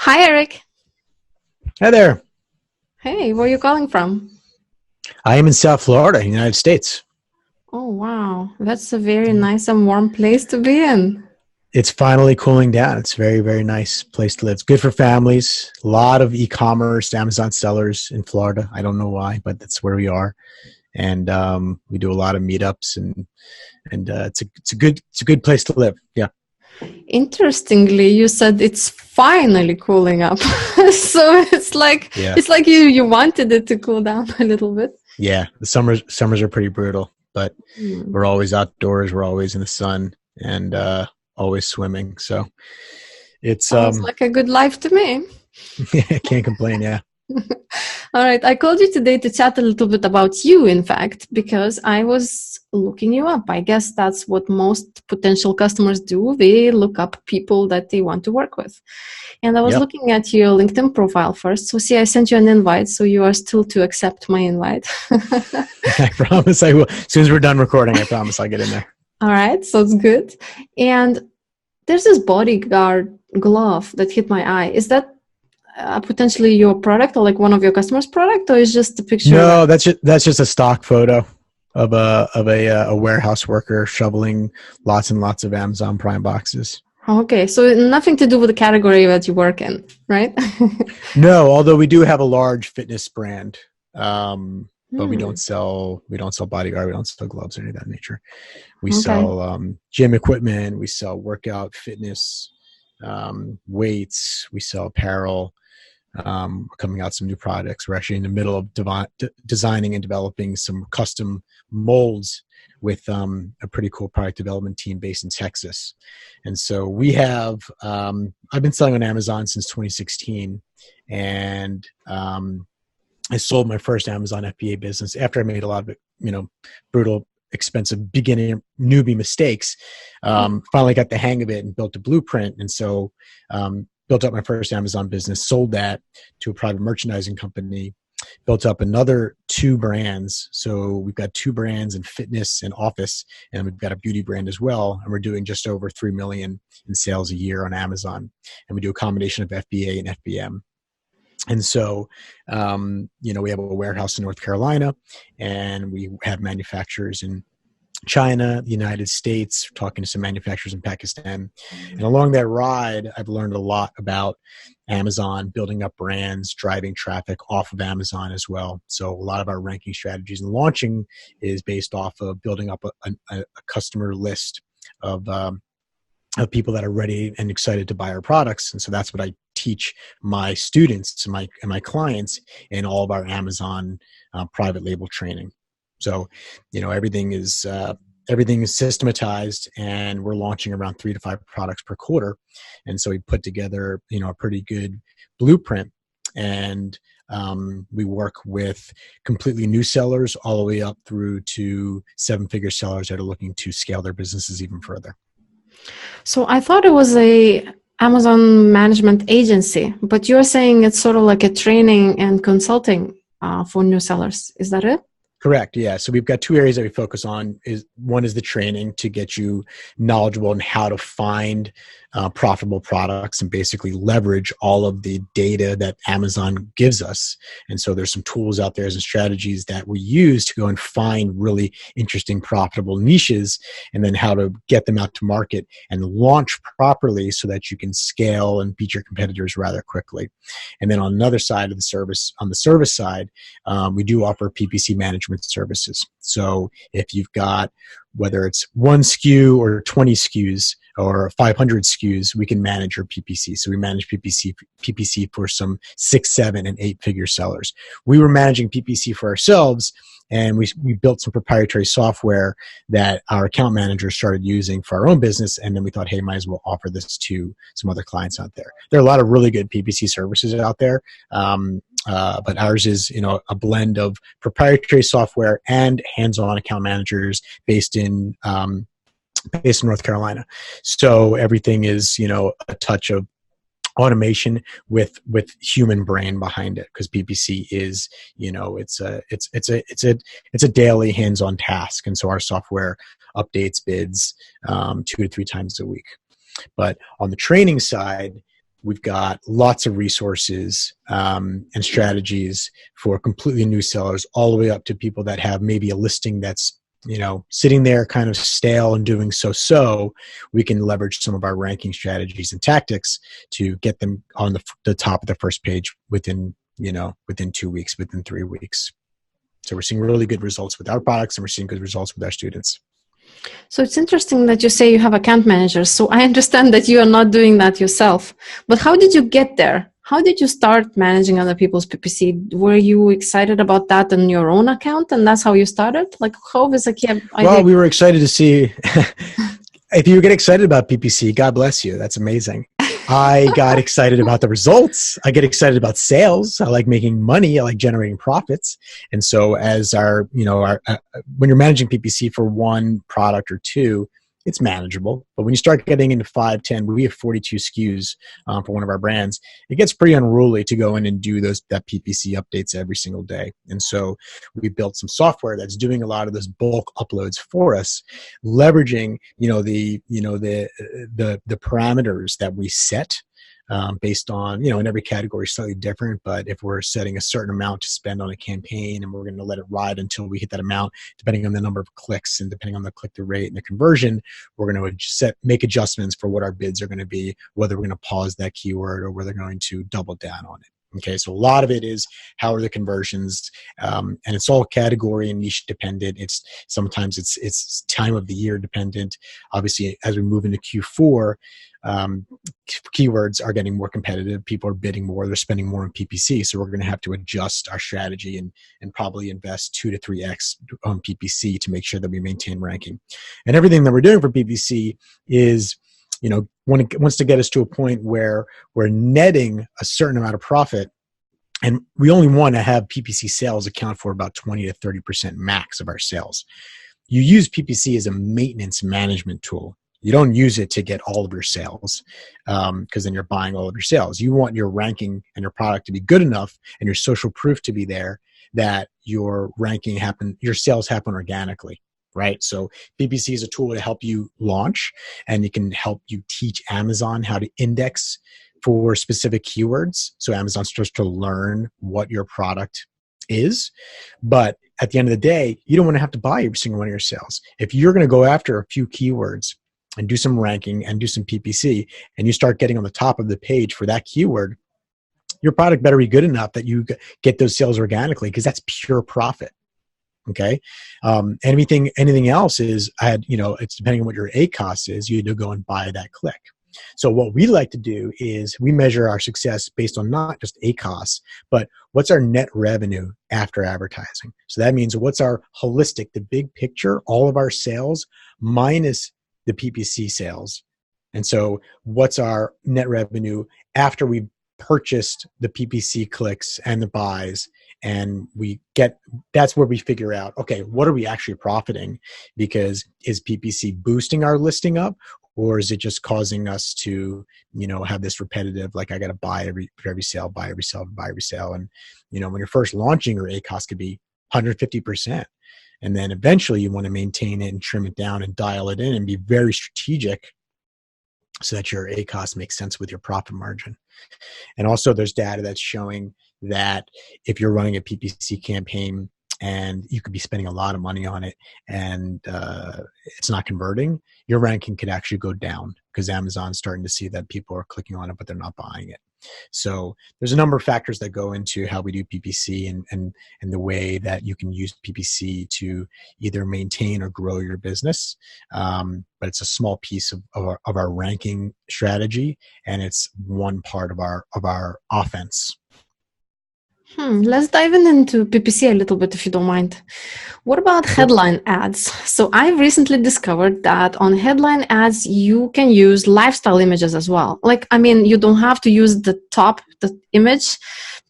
Hi, Eric. Hi there. Hey, where are you calling from? I am in South Florida, United States. Oh, wow. That's a very nice and warm place to be in. It's finally cooling down. It's a very, very nice place to live. It's good for families. A lot of e-commerce, Amazon sellers in Florida. I don't know why, but that's where we are. And we do a lot of meetups, and it's a good place to live. Yeah, Interestingly, you said it's finally cooling up. So yeah, it's like you wanted it to cool down a little bit. yeah. The summers are pretty brutal, but Hmm. we're always outdoors. We're always in the sun, and always swimming. So it's Sounds like a good life to me. can't complain. Yeah. All right. I called you today to chat a little bit about you, in fact, because I was looking you up. I guess that's what most potential customers do. They look up people that they want to work with. And I was Yep. looking at your LinkedIn profile first. So, see, I sent you an invite. So, you are still to accept my invite. I promise I will. As soon as we're done recording, I promise I'll get in there. All right. Sounds good. And there's this bodyguard glove that hit my eye. Is that potentially your product or like one of your customers' product, or is just a picture that? No, that's just a stock photo of a warehouse worker shoveling lots and lots of Amazon Prime boxes. Okay, so nothing to do with the category that you work in, right? No, although we do have a large fitness brand, but we Hmm, don't sell bodyguard, we don't sell gloves or any of that nature. We okay. sell gym equipment, we sell workout fitness, weights, we sell apparel. We're coming out some new products. We're actually in the middle of designing and developing some custom molds with a pretty cool product development team based in Texas. And so we have, I've been selling on Amazon since 2016. And I sold my first Amazon FBA business after I made a lot of, brutal, expensive beginning newbie mistakes. Finally got the hang of it and built a blueprint. And so built up my first Amazon business, sold that to a private merchandising company, built up another two brands. So we've got two brands in fitness and office, and we've got a beauty brand as well. And we're doing just over 3 million in sales a year on Amazon. And we do a combination of FBA and FBM. And so, we have a warehouse in North Carolina, and we have manufacturers in China, the United States, talking to some manufacturers in Pakistan. And along that ride, I've learned a lot about Amazon, building up brands, driving traffic off of Amazon as well. So a lot of our ranking strategies and launching is based off of building up a customer list of people that are ready and excited to buy our products. And so that's what I teach my students and my clients in all of our Amazon private label training. So, everything is systematized, and we're launching around 3 to 5 products per quarter. And so we put together, a pretty good blueprint, and we work with completely new sellers all the way up through to 7-figure sellers that are looking to scale their businesses even further. So I thought it was a Amazon management agency, but you're saying it's sort of like a training and consulting for new sellers. Is that it? Correct. Yeah. So we've got two areas that we focus on. Is one is the training to get you knowledgeable in how to find profitable products and basically leverage all of the data that Amazon gives us. And so there's some tools out there and strategies that we use to go and find really interesting, profitable niches, and then how to get them out to market and launch properly so that you can scale and beat your competitors rather quickly. And then on another side of the service, on the service side, we do offer PPC Management Services. So if you've got, whether it's 1 SKU or 20 SKUs or 500 SKUs, we can manage your PPC. So we manage PPC for some 6, 7, and 8-figure sellers. We were managing PPC for ourselves, and we built some proprietary software that our account managers started using for our own business. And then we thought, hey, might as well offer this to some other clients out there. There are a lot of really good PPC services out there. But ours is, a blend of proprietary software and hands-on account managers based in North Carolina. So everything is, a touch of automation with human brain behind it, because PPC is, it's a daily hands-on task, and so our software updates bids 2 to 3 times a week. But on the training side, We've got lots of resources and strategies for completely new sellers, all the way up to people that have maybe a listing that's, sitting there kind of stale and doing so. We can leverage some of our ranking strategies and tactics to get them on the top of the first page within 2 weeks, within 3 weeks. So we're seeing really good results with our products, and we're seeing good results with our students. So it's interesting that you say you have account managers. So I understand that you are not doing that yourself. But how did you get there? How did you start managing other people's PPC? Were you excited about that on your own account, and that's how you started? Like, how was a key idea? Well, we were excited to see. If you get excited about PPC, God bless you. That's amazing. I got excited about the results. I get excited about sales. I like making money. I like generating profits. And so as when you're managing PPC for one product or two, it's manageable. But when you start getting into 5, 10, we have 42 SKUs for one of our brands. It gets pretty unruly to go in and do that PPC updates every single day. And so we built some software that's doing a lot of those bulk uploads for us, leveraging the parameters that we set. Based on, in every category is slightly different, but if we're setting a certain amount to spend on a campaign and we're going to let it ride until we hit that amount, depending on the number of clicks and depending on the click-through rate and the conversion, we're going to make adjustments for what our bids are going to be, whether we're going to pause that keyword or whether we're going to double down on it. Okay, so a lot of it is how are the conversions, and it's all category and niche dependent. Sometimes it's time of the year dependent. Obviously, as we move into Q4, keywords are getting more competitive. People are bidding more. They're spending more on PPC. So we're going to have to adjust our strategy and probably invest 2 to 3x on PPC to make sure that we maintain ranking. And everything that we're doing for PPC is, when it wants to get us to a point where we're netting a certain amount of profit, and we only want to have PPC sales account for about 20 to 30% max of our sales. You use PPC as a maintenance management tool. You don't use it to get all of your sales, because then you're buying all of your sales. You want your ranking and your product to be good enough and your social proof to be there that your sales happen organically, right? So PPC is a tool to help you launch, and it can help you teach Amazon how to index for specific keywords. So Amazon starts to learn what your product is. But at the end of the day, you don't want to have to buy every single one of your sales. If you're going to go after a few keywords and do some ranking and do some PPC, and you start getting on the top of the page for that keyword, your product better be good enough that you get those sales organically, because that's pure profit. Okay. Anything else is, it's depending on what your ACOS is, you need to go and buy that click. So what we like to do is we measure our success based on not just ACOS, but what's our net revenue after advertising. So that means what's our holistic, the big picture, all of our sales minus the PPC sales. And so what's our net revenue after we purchased the PPC clicks and the buys, and that's where we figure out, okay, what are we actually profiting? Because is PPC boosting our listing up, or is it just causing us to, have this repetitive, like I got to buy for every sale, buy every sale, buy every sale. And, when you're first launching, your ACOS could be 150%. And then eventually you want to maintain it and trim it down and dial it in and be very strategic so that your ACOS makes sense with your profit margin. And also there's data that's showing that if you're running a PPC campaign and you could be spending a lot of money on it and it's not converting, your ranking could actually go down because Amazon's starting to see that people are clicking on it, but they're not buying it. So there's a number of factors that go into how we do PPC and the way that you can use PPC to either maintain or grow your business. But it's a small piece of our ranking strategy, and it's one part of our offense. Let's dive into PPC a little bit, if you don't mind. What about headline ads? So I've recently discovered that on headline ads, you can use lifestyle images as well. You don't have to use the image,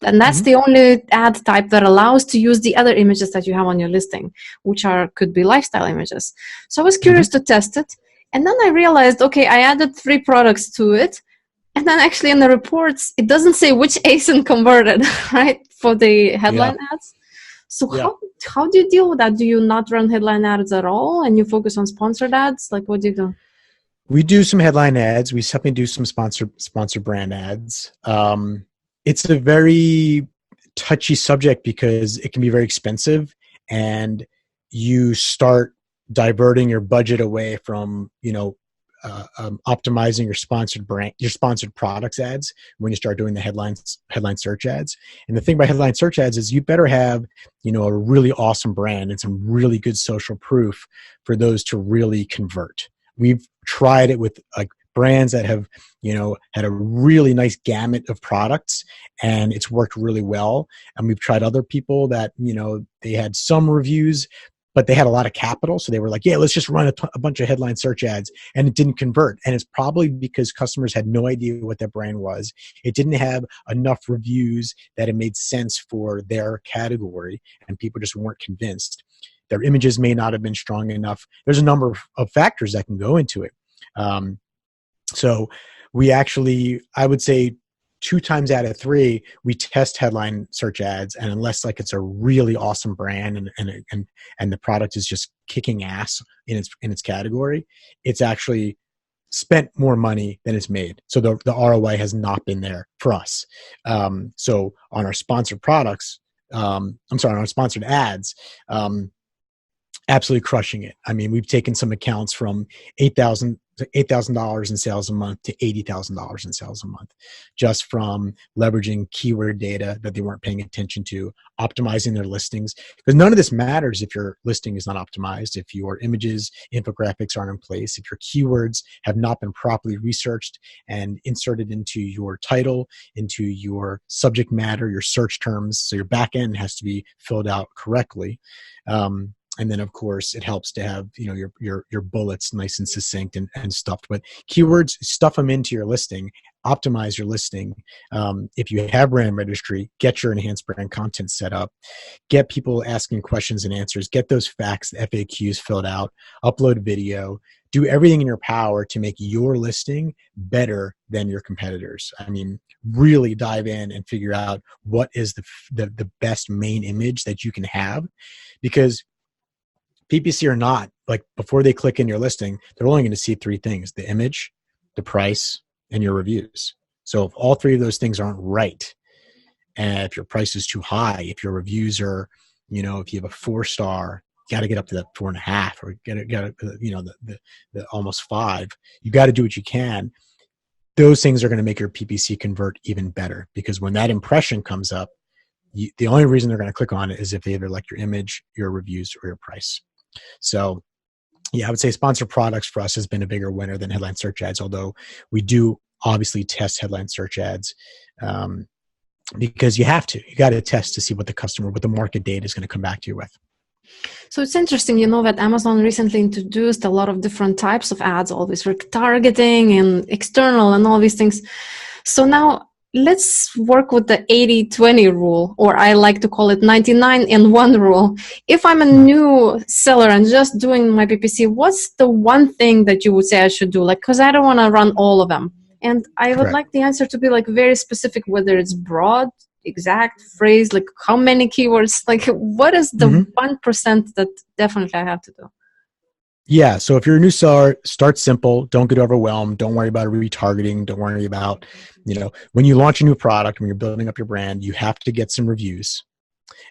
and that's the only ad type that allows to use the other images that you have on your listing, which could be lifestyle images. So I was curious to test it. And then I realized, okay, I added 3 products to it. And then actually in the reports, it doesn't say which ASIN converted, right, for the headline ads. So how do you deal with that? Do you not run headline ads at all and you focus on sponsored ads? What do you do? We do some headline ads. We sometimes do some sponsor brand ads. It's a very touchy subject because it can be very expensive, and you start diverting your budget away from, optimizing your sponsored products ads when you start doing the headline search ads. And the thing about headline search ads is you better have, a really awesome brand and some really good social proof for those to really convert. We've tried it with like brands that have, had a really nice gamut of products, and it's worked really well. And we've tried other people that, they had some reviews, but they had a lot of capital. So they were like, yeah, let's just run a bunch of headline search ads, and it didn't convert. And it's probably because customers had no idea what that brand was. It didn't have enough reviews that it made sense for their category, and people just weren't convinced. Their images may not have been strong enough. There's a number of factors that can go into it. So we actually, I would say 2 times out of 3, we test headline search ads, and unless like it's a really awesome brand and the product is just kicking ass in its category, it's actually spent more money than it's made. So the ROI has not been there for us. So on our sponsored products, on our sponsored ads, absolutely crushing it. I mean, we've taken some accounts from $8,000 in sales a month to $80,000 in sales a month, just from leveraging keyword data that they weren't paying attention to, optimizing their listings. Because none of this matters if your listing is not optimized, if your images, infographics aren't in place, if your keywords have not been properly researched and inserted into your title, into your subject matter, your search terms. So your back end has to be filled out correctly. And then, of course, it helps to have your bullets nice and succinct and stuffed. But keywords, stuff them into your listing, optimize your listing. If you have brand registry, get your enhanced brand content set up, get people asking questions and answers, get those facts, FAQs filled out, upload video, do everything in your power to make your listing better than your competitors. I mean, really dive in and figure out what is the best main image that you can have, because PPC or not, like before they click in your listing, they're only going to see 3 things: the image, the price, and your reviews. So if all 3 of those things aren't right, and if your price is too high, if your reviews are, if you have a 4-star, you got to get up to that 4.5, or get the almost 5. You got to do what you can. Those things are going to make your PPC convert even better, because when that impression comes up, the only reason they're going to click on it is if they either like your image, your reviews, or your price. So yeah, I would say sponsored products for us has been a bigger winner than headline search ads, although we do obviously test headline search ads because you got to test to see what the market data is going to come back to you with. So it's interesting, that Amazon recently introduced a lot of different types of ads, all this retargeting and external and all these things. So now let's work with the 80-20 rule, or I like to call it 99-1 rule. If I'm a new seller and just doing my PPC, what's the one thing that you would say I should do? Like, because I don't want to run all of them. And I would like the answer to be like very specific, whether it's broad, exact phrase, like how many keywords, like what is the 1% that definitely I have to do? Yeah. So if you're a new seller, start simple. Don't get overwhelmed. Don't worry about retargeting. Don't worry about, when you launch a new product, when you're building up your brand, you have to get some reviews.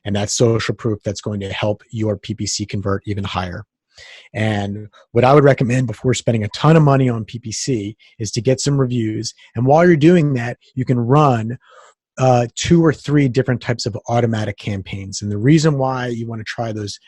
And that's social proof that's going to help your PPC convert even higher. And what I would recommend before spending a ton of money on PPC is to get some reviews. And while you're doing that, you can run 2 or 3 different types of automatic campaigns. And the reason why you want to try those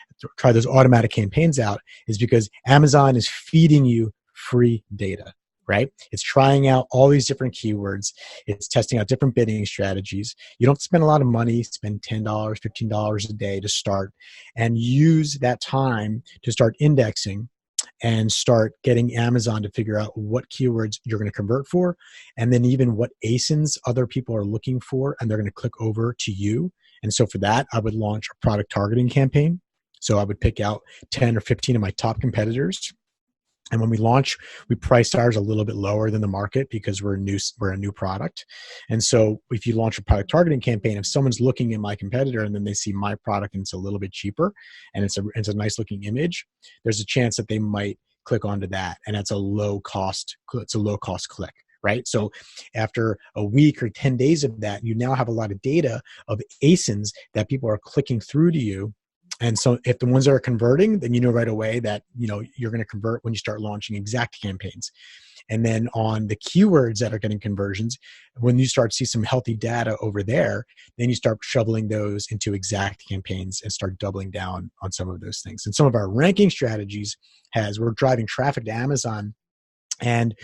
automatic campaigns out is because Amazon is feeding you free data, right? It's trying out all these different keywords. It's testing out different bidding strategies. You don't spend a lot of money, spend $10, $15 a day to start, and use that time to start indexing and start getting Amazon to figure out what keywords you're going to convert for, and then even what ASINs other people are looking for, and they're going to click over to you. And so for that, I would launch a product targeting campaign. So I would pick out 10 or 15 of my top competitors. And when we launch, we price ours a little bit lower than the market because we're a new product. And so if you launch a product targeting campaign, if someone's looking at my competitor and then they see my product and it's a little bit cheaper and it's a nice looking image, there's a chance that they might click onto that. And it's a low cost click, right? So after a week or 10 days of that, you now have a lot of data of ASINs that people are clicking through to you. And so if the ones that are converting, then you know right away that, you're going to convert when you start launching exact campaigns. And then on the keywords that are getting conversions, when you start to see some healthy data over there, then you start shoveling those into exact campaigns and start doubling down on some of those things. And some of our ranking strategies we're driving traffic to Amazon. And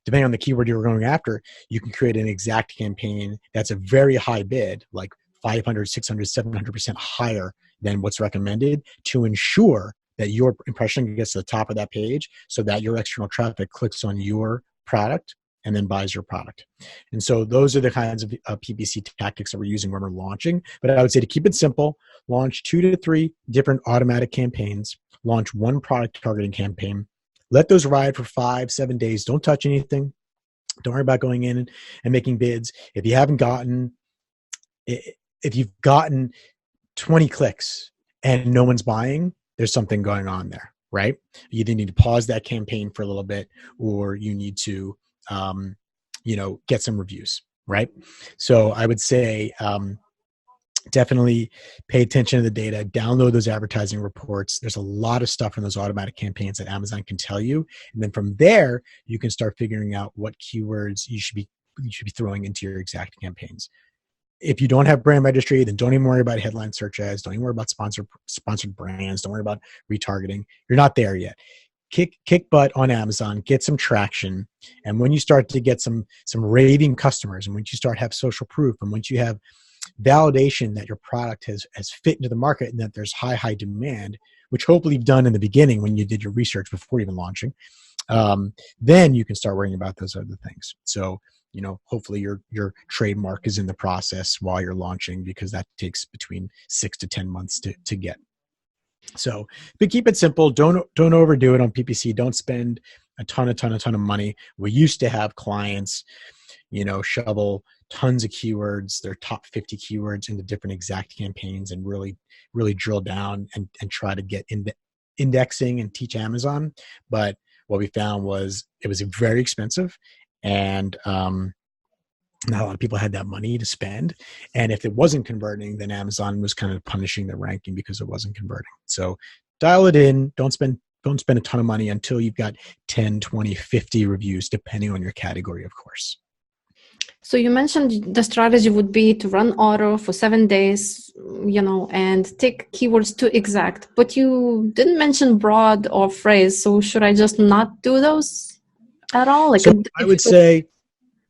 depending on the keyword you're going after, you can create an exact campaign that's a very high bid, like 500, 600, 700% higher than what's recommended, to ensure that your impression gets to the top of that page so that your external traffic clicks on your product and then buys your product. And so those are the kinds of PPC tactics that we're using when we're launching. But I would say to keep it simple, launch 2 to 3 different automatic campaigns, launch one product targeting campaign, let those ride for 5-7 days. Don't touch anything. Don't worry about going in and making bids. If you've gotten 20 clicks and no one's buying, there's something going on there, right? You either need to pause that campaign for a little bit, or you need to, get some reviews, right? So I would say definitely pay attention to the data, download those advertising reports. There's a lot of stuff in those automatic campaigns that Amazon can tell you. And then from there, you can start figuring out what keywords you should be throwing into your exact campaigns. If you don't have brand registry, then don't even worry about headline search ads. Don't even worry about sponsored brands. Don't worry about retargeting. You're not there yet. Kick butt on Amazon, get some traction. And when you start to get some raving customers, and once you start to have social proof, and once you have validation that your product has fit into the market and that there's high demand, which hopefully you've done in the beginning when you did your research before even launching, then you can start worrying about those other things. So, hopefully your trademark is in the process while you're launching, because that takes between 6 to 10 months to get. So, but keep it simple. Don't overdo it on PPC. Don't spend a ton of money. We used to have clients, shovel tons of keywords, their top 50 keywords, into different exact campaigns, and really drill down and try to get indexing and teach Amazon. But what we found was it was very expensive, and not a lot of people had that money to spend. And if it wasn't converting, then Amazon was kind of punishing the ranking because it wasn't converting. So dial it in. Don't spend a ton of money until you've got 10, 20, 50 reviews, depending on your category, of course. So you mentioned the strategy would be to run auto for 7 days, and take keywords to exact, but you didn't mention broad or phrase. So should I just not do those at all? So I would say,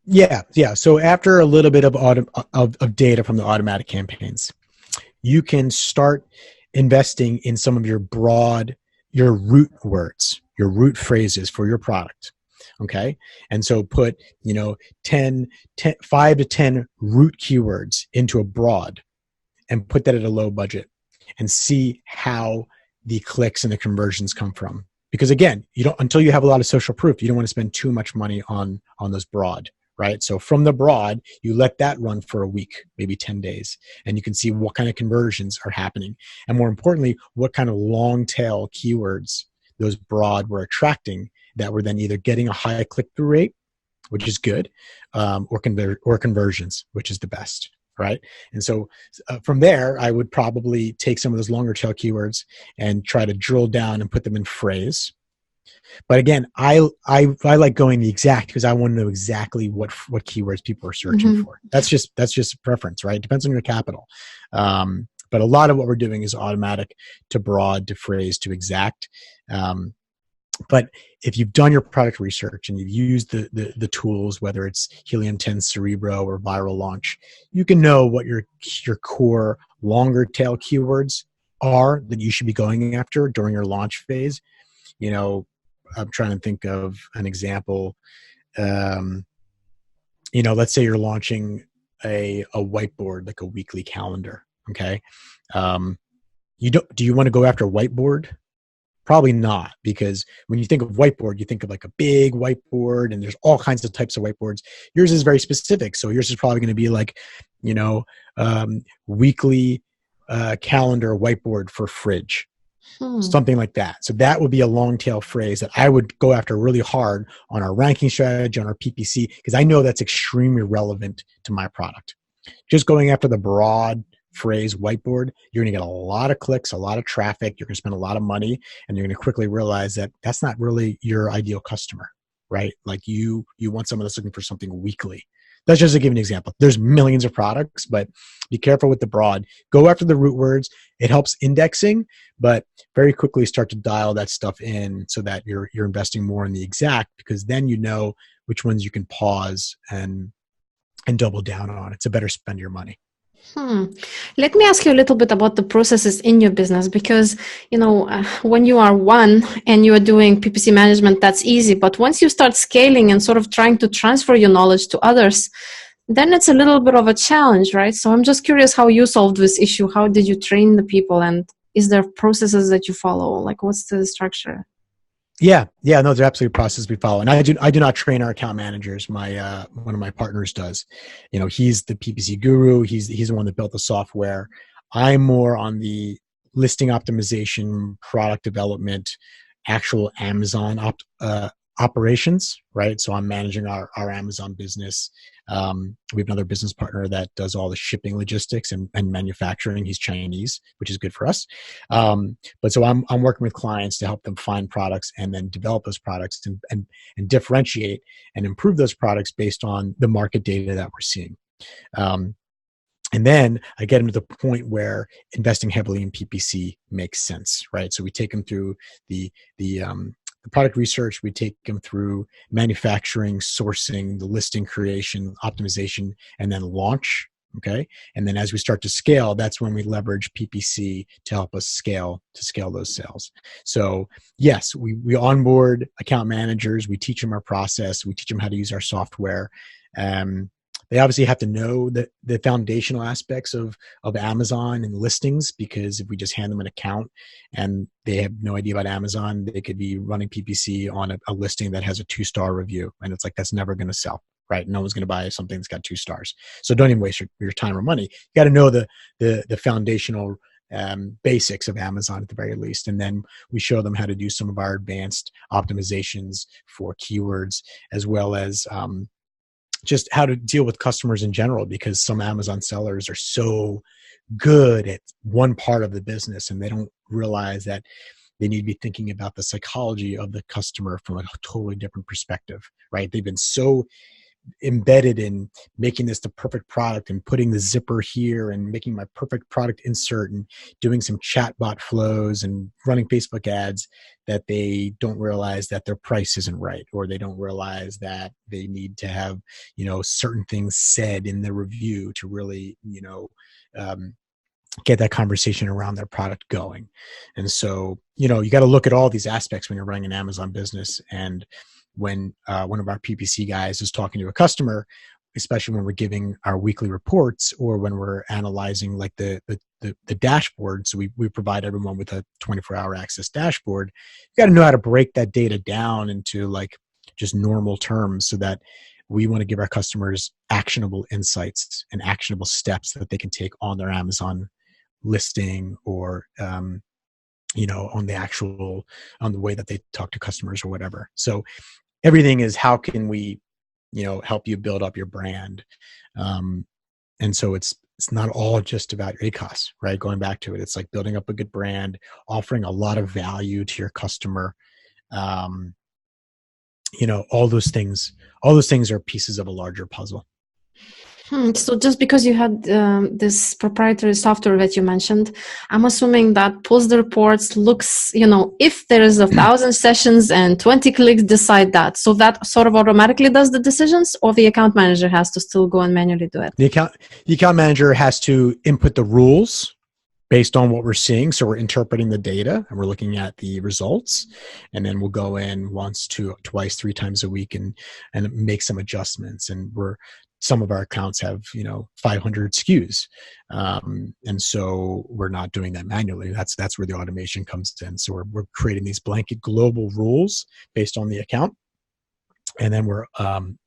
yeah. So after a little bit of data from the automatic campaigns, you can start investing in some of your root words, your root phrases for your product. Okay. And so put, 5 to 10 root keywords into a broad, and put that at a low budget, and see how the clicks and the conversions come from. Because again, until you have a lot of social proof, you don't want to spend too much money on those broad, right? So from the broad, you let that run for a week, maybe 10 days, and you can see what kind of conversions are happening. And more importantly, what kind of long tail keywords those broad were attracting, that were then either getting a high click-through rate, which is good, or conversions, which is the best, right? And so from there, I would probably take some of those longer tail keywords and try to drill down and put them in phrase. But again, I like going the exact, because I want to know exactly what keywords people are searching for. That's just a preference, right? It depends on your capital. But a lot of what we're doing is automatic to broad to phrase to exact. But if you've done your product research and you've used the tools, whether it's Helium 10 Cerebro or Viral Launch, you can know what your core longer tail keywords are that you should be going after during your launch phase. I'm trying to think of an example. Let's say you're launching a whiteboard, like a weekly calendar. Okay. Do you want to go after whiteboard? Probably not, because when you think of whiteboard, you think of like a big whiteboard, and there's all kinds of types of whiteboards. Yours is very specific. So yours is probably going to be like, weekly calendar whiteboard for fridge. something like that. So that would be a long tail phrase that I would go after really hard on our ranking strategy, on our PPC, because I know that's extremely relevant to my product. Just going after the broad phrase whiteboard, you're going to get a lot of clicks, a lot of traffic. You're going to spend a lot of money, and you're going to quickly realize that that's not really your ideal customer, right? Like you want someone that's looking for something weekly. That's just to give an example. There's millions of products, but be careful with the broad. Go after the root words. It helps indexing, but very quickly start to dial that stuff in so that you're investing more in the exact, because then you know which ones you can pause and double down on. It's a better spend of your money. Let me ask you a little bit about the processes in your business, because, when you are one and you are doing PPC management, that's easy. But once you start scaling and sort of trying to transfer your knowledge to others, then it's a little bit of a challenge, right? So I'm just curious how you solved this issue. How did you train the people? And is there processes that you follow? Like, what's the structure? Yeah, no, there's absolutely a process we follow, and I do not train our account managers. My one of my partners does. He's the PPC guru. He's the one that built the software. I'm more on the listing optimization, product development, actual Amazon operations, right? So I'm managing our Amazon business. We have another business partner that does all the shipping logistics and manufacturing. He's Chinese, which is good for us. But so I'm working with clients to help them find products and then develop those products and differentiate and improve those products based on the market data that we're seeing. And then I get them to the point where investing heavily in PPC makes sense, right? So we take them through the product research, we take them through manufacturing, sourcing, the listing creation, optimization, and then launch. Okay. And then as we start to scale, that's when we leverage PPC to help us scale those sales. So yes, we onboard account managers, we teach them our process, we teach them how to use our software. They obviously have to know the foundational aspects of Amazon and listings, because if we just hand them an account and they have no idea about Amazon, they could be running PPC on a listing that has a 2-star review. And it's like, that's never going to sell, right? No one's going to buy something that's got 2 stars. So don't even waste your time or money. You got to know the foundational basics of Amazon at the very least. And then we show them how to do some of our advanced optimizations for keywords, as well as just how to deal with customers in general, because some Amazon sellers are so good at one part of the business and they don't realize that they need to be thinking about the psychology of the customer from a totally different perspective, right? They've been so embedded in making this the perfect product and putting the zipper here and making my perfect product insert and doing some chatbot flows and running Facebook ads that they don't realize that their price isn't right, or they don't realize that they need to have, certain things said in the review to really, get that conversation around their product going. And so, you got to look at all these aspects when you're running an Amazon business. And when one of our PPC guys is talking to a customer, especially when we're giving our weekly reports or when we're analyzing like the dashboard. So we provide everyone with a 24-hour access dashboard. You got to know how to break that data down into like just normal terms, so that we want to give our customers actionable insights and actionable steps that they can take on their Amazon listing, or on the way that they talk to customers or whatever. So everything is, how can we, help you build up your brand? And so it's not all just about your ACOS, right? Going back to it, it's like building up a good brand, offering a lot of value to your customer. All those things are pieces of a larger puzzle. So just because you had this proprietary software that you mentioned, I'm assuming that pulls the reports, looks, if there is 1,000 sessions and 20 clicks, decide that. So that sort of automatically does the decisions, or the account manager has to still go and manually do it? The account manager has to input the rules based on what we're seeing. So we're interpreting the data and we're looking at the results, and then we'll go in once, twice, 3 times a week and make some adjustments. And some of our accounts have, 500 SKUs. And so we're not doing that manually. That's where the automation comes in. So we're creating these blanket global rules based on the account. And then we're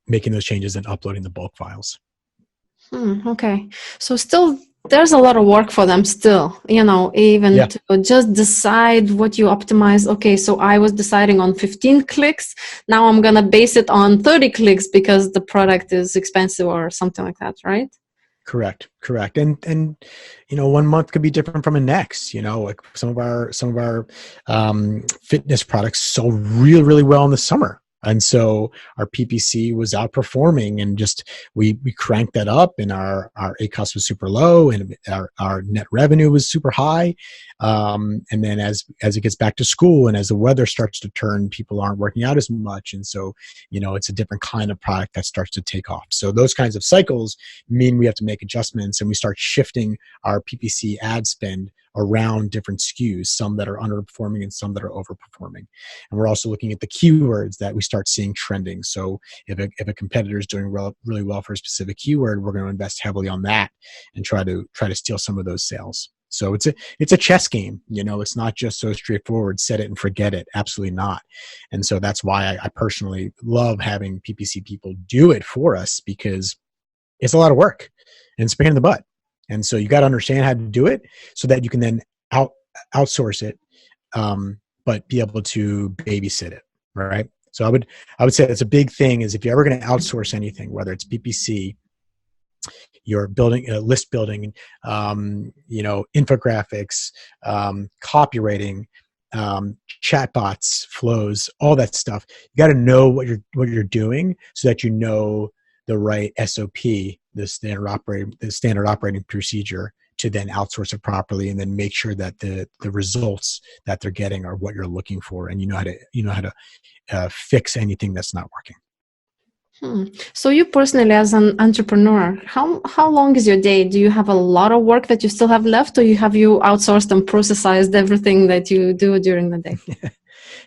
making those changes and uploading the bulk files. Okay. So still there's a lot of work for them still, even Yeah. to just decide what you optimize. Okay, so I was deciding on 15 clicks. Now I'm going to base it on 30 clicks because the product is expensive or something like that, right? Correct. And one month could be different from the next. Like some of our fitness products sold really, really well in the summer. And so our PPC was outperforming, and just we cranked that up, and our ACOS was super low, and our net revenue was super high. And then as it gets back to school and as the weather starts to turn, people aren't working out as much, and so it's a different kind of product that starts to take off. So those kinds of cycles mean we have to make adjustments, and we start shifting our PPC ad spend around different SKUs, some that are underperforming and some that are overperforming. And we're also looking at the keywords that we start seeing trending. So if a competitor is doing really well for a specific keyword, we're going to invest heavily on that and try to steal some of those sales. So it's a chess game. It's not just so straightforward, set it and forget it. Absolutely not. And so that's why I personally love having PPC people do it for us, because it's a lot of work and it's a pain in the butt. And so you got to understand how to do it so that you can then outsource it, but be able to babysit it, right? So I would say that's a big thing, is if you're ever going to outsource anything, whether it's PPC, you're building list building, infographics, copywriting, chatbots, flows, all that stuff. You got to know what you're doing so that you know the right SOP, the standard operating procedure, to then outsource it properly, and then make sure that the results that they're getting are what you're looking for, and you know how to fix anything that's not working. So you personally, as an entrepreneur, how long is your day? Do you have a lot of work that you still have left, or have you outsourced and processed everything that you do during the day?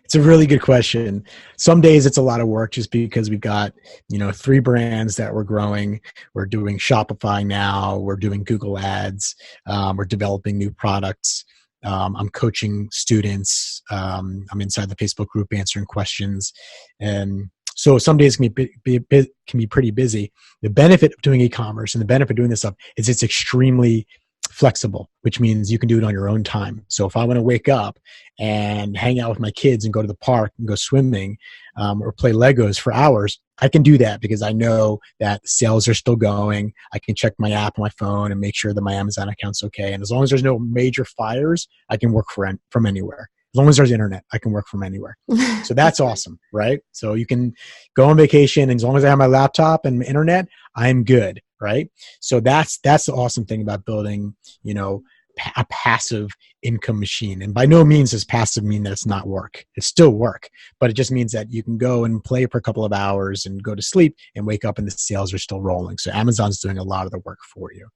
It's a really good question. Some days it's a lot of work, just because we've got 3 brands that we're growing. We're doing Shopify now. We're doing Google Ads. We're developing new products. I'm coaching students. I'm inside the Facebook group answering questions, and so some days can be pretty busy. The benefit of doing e-commerce and the benefit of doing this stuff is it's extremely flexible, which means you can do it on your own time. So if I want to wake up and hang out with my kids and go to the park and go swimming, or play Legos for hours, I can do that because I know that sales are still going. I can check my app on my phone and make sure that my Amazon account's okay. And as long as there's no major fires, I can work from anywhere. As long as there's internet, I can work from anywhere. So that's awesome, right? So you can go on vacation, and as long as I have my laptop and internet, I'm good, right? So that's the awesome thing about building, a passive income machine. And by no means does passive mean that it's not work. It's still work, but it just means that you can go and play for a couple of hours and go to sleep and wake up and the sales are still rolling. So Amazon's doing a lot of the work for you.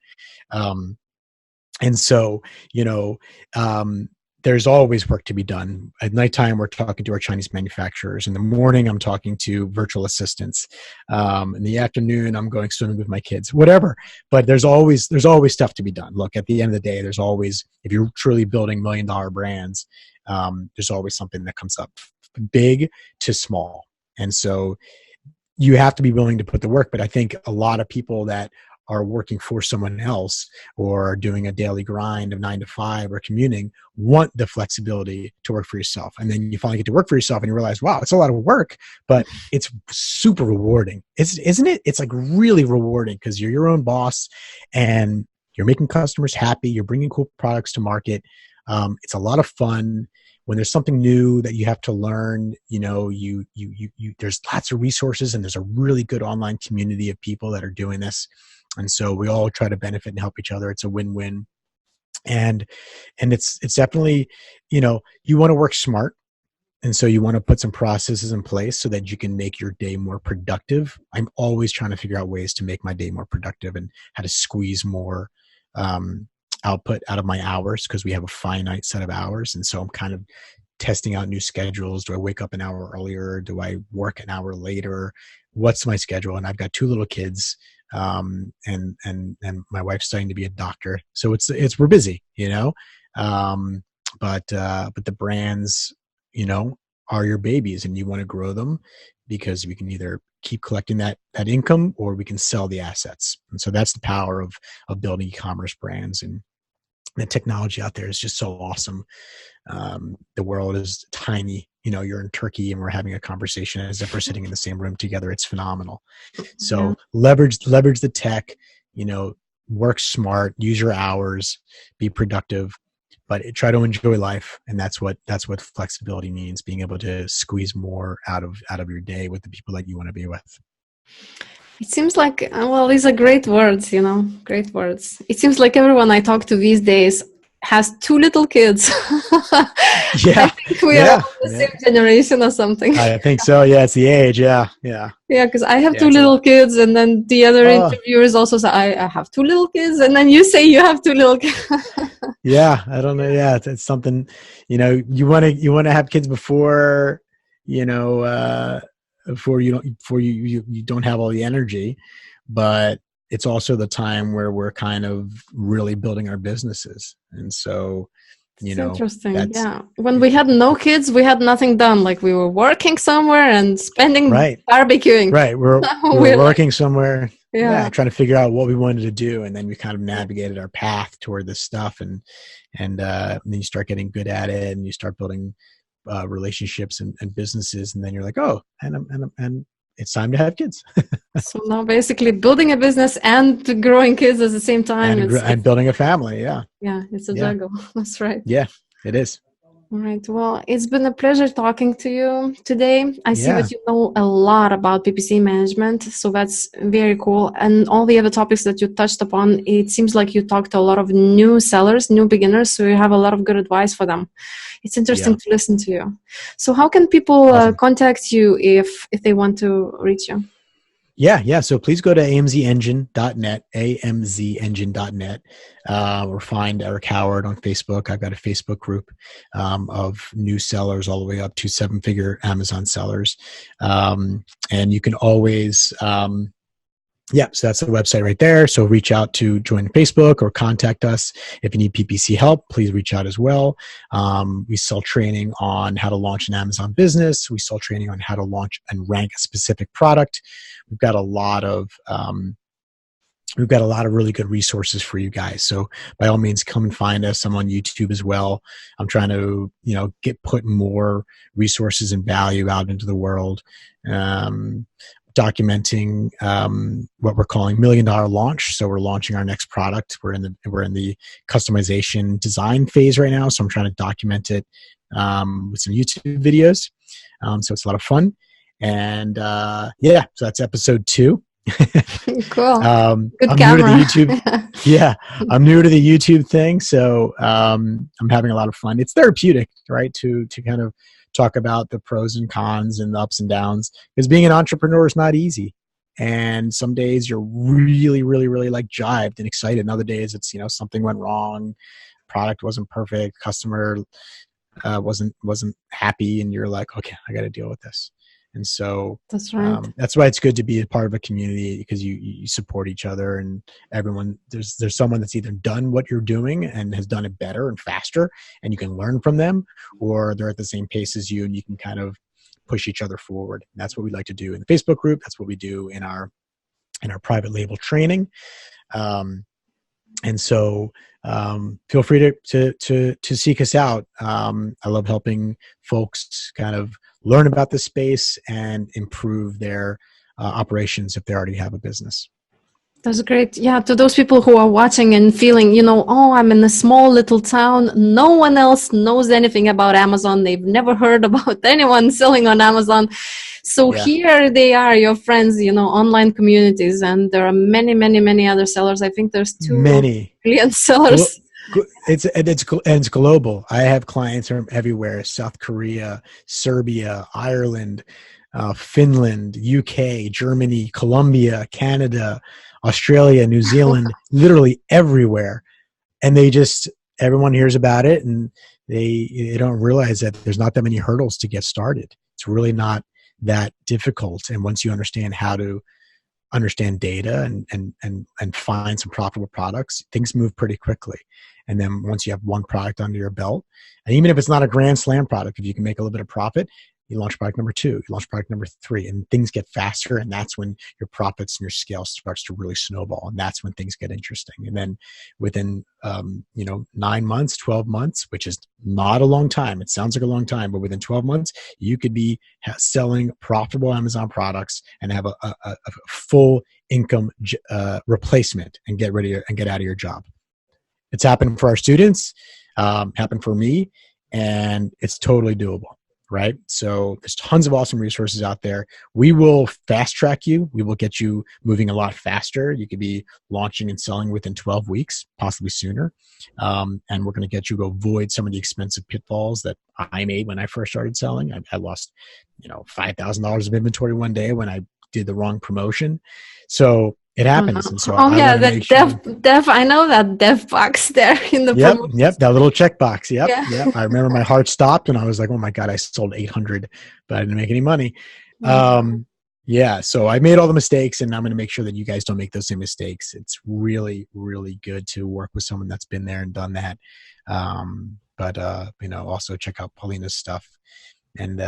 And so, there's always work to be done. At nighttime, we're talking to our Chinese manufacturers. In the morning, I'm talking to virtual assistants. In the afternoon, I'm going swimming with my kids, whatever. But there's always stuff to be done. Look, at the end of the day, there's always, if you're truly building $1 million brands, there's always something that comes up, big to small. And so you have to be willing to put the work. But I think a lot of people that are working for someone else or doing a daily grind of 9 to 5 or commuting want the flexibility to work for yourself. And then you finally get to work for yourself and you realize, wow, it's a lot of work, but it's super rewarding. Isn't it? It's like really rewarding because you're your own boss and you're making customers happy. You're bringing cool products to market. It's a lot of fun. When there's something new that you have to learn, there's lots of resources and there's a really good online community of people that are doing this. And so we all try to benefit and help each other. It's a win-win. And it's definitely, you want to work smart. And so you want to put some processes in place so that you can make your day more productive. I'm always trying to figure out ways to make my day more productive and how to squeeze more output out of my hours, because we have a finite set of hours. And so I'm kind of testing out new schedules. Do I wake up an hour earlier? Do I work an hour later? What's my schedule? And I've got 2 little kids, and my wife's studying to be a doctor. So we're busy, but the brands, are your babies and you want to grow them. because we can either keep collecting that income or we can sell the assets. And so that's the power of building e-commerce brands. And the technology out there is just so awesome. The world is tiny. You're in Turkey and we're having a conversation as if we're sitting in the same room together. It's phenomenal. So leverage the tech, work smart, use your hours, be productive, but try to enjoy life. And that's what flexibility means, being able to squeeze more out of your day with the people that you want to be with. It seems like, well, these are great words, great words. It seems like everyone I talk to these days has 2 little kids. Yeah. I think we are the same generation or something. I think so. Yeah, it's the age. Yeah. Yeah. Yeah, because I have 2 little kids, and then the other interviewers also say, I have 2 little kids, and then you say you have 2 little kids. Yeah, I don't know. Yeah, it's something, you want to have kids before, before you don't have all the energy, but it's also the time where we're kind of really building our businesses. And so, interesting. Yeah. When we had no kids, we had nothing done. Like we were working somewhere and spending barbecuing. Right. We're working somewhere. Yeah. Trying to figure out what we wanted to do. And then we kind of navigated our path toward this stuff. And then you start getting good at it and you start building relationships and businesses. And then you're like, oh, and it's time to have kids. So now basically building a business and growing kids at the same time. And building a family. Yeah. Yeah. It's a juggle. That's right. Yeah, it is. All right. Well, it's been a pleasure talking to you today. I see that you know a lot about PPC management, so that's very cool. And all the other topics that you touched upon, it seems like you talked to a lot of new sellers, new beginners, so you have a lot of good advice for them. It's interesting to listen to you. So how can people contact you if they want to reach you? Yeah. So please go to amzengine.net, amzengine.net, or find Eric Howard on Facebook. I've got a Facebook group of new sellers all the way up to 7-figure Amazon sellers. And you can always, so that's the website right there. So reach out to join Facebook or contact us. If you need PPC help, please reach out as well. We sell training on how to launch an Amazon business. We sell training on how to launch and rank a specific product. We've got a lot of really good resources for you guys. So by all means, come and find us. I'm on YouTube as well. I'm trying to, put more resources and value out into the world. Documenting what we're calling $1 Million Launch. So we're launching our next product. We're in the customization design phase right now. So I'm trying to document it with some YouTube videos. So it's a lot of fun. And so that's episode 2. Cool. Good I'm camera. new to the YouTube. I'm new to the YouTube thing. So I'm having a lot of fun. It's therapeutic, right? To kind of talk about the pros and cons and the ups and downs, because being an entrepreneur is not easy. And some days you're really, really, really like jived and excited. And other days it's, something went wrong, product wasn't perfect, customer wasn't happy, and you're like, okay, I got to deal with this. And so that's right. That's why it's good to be a part of a community, because you support each other, and everyone, there's someone that's either done what you're doing and has done it better and faster, and you can learn from them, or they're at the same pace as you and you can kind of push each other forward. And that's what we like to do in the Facebook group. That's what we do in our private label training. And so feel free to seek us out. I love helping folks kind of learn about the space and improve their operations if they already have a business. That's great. Yeah, to those people who are watching and feeling, I'm in a small little town. No one else knows anything about Amazon. They've never heard about anyone selling on Amazon. So here they are, your friends, online communities. And there are many, many, many other sellers. I think there's 2 million sellers. It's global. I have clients from everywhere: South Korea, Serbia, Ireland, Finland, UK, Germany, Colombia, Canada, Australia, New Zealand, literally everywhere. And everyone hears about it, and they don't realize that there's not that many hurdles to get started. It's really not that difficult. And once you understand how to understand data and find some profitable products, things move pretty quickly. And then once you have one product under your belt, and even if it's not a grand slam product, if you can make a little bit of profit, You launch product number 2, you launch product number 3, and things get faster. And that's when your profits and your scale starts to really snowball. And that's when things get interesting. And then within, 9 months, 12 months, which is not a long time. It sounds like a long time, but within 12 months, you could be selling profitable Amazon products and have a full income replacement and get ready and get out of your job. It's happened for our students, happened for me, and it's totally doable. Right? So there's tons of awesome resources out there. We will fast track you. We will get you moving a lot faster. You could be launching and selling within 12 weeks, possibly sooner. And we're going to get you to avoid some of the expensive pitfalls that I made when I first started selling. I lost, $5,000 of inventory one day when I did the wrong promotion. So it happens. And so dev, I know that dev box there in the promotion. Yep, that little checkbox. Yep. I remember my heart stopped and I was like, oh my God, I sold 800, but I didn't make any money. So I made all the mistakes, and I'm going to make sure that you guys don't make those same mistakes. It's really, really good to work with someone that's been there and done that. Also check out Paulina's stuff. And,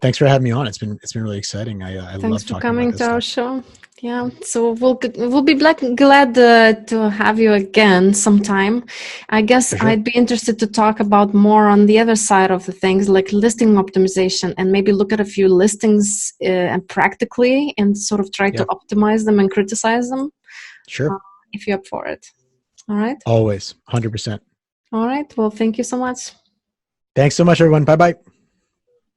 thanks for having me on. It's been really exciting. I love talking about this. Thanks for coming to our show. Yeah, so we'll be glad to have you again sometime. I guess sure. I'd be interested to talk about more on the other side of the things, like listing optimization, and maybe look at a few listings and practically, and sort of try to optimize them and criticize them. Sure. If you're up for it. All right. Always, 100%. All right. Well, thank you so much. Thanks so much, everyone. Bye-bye.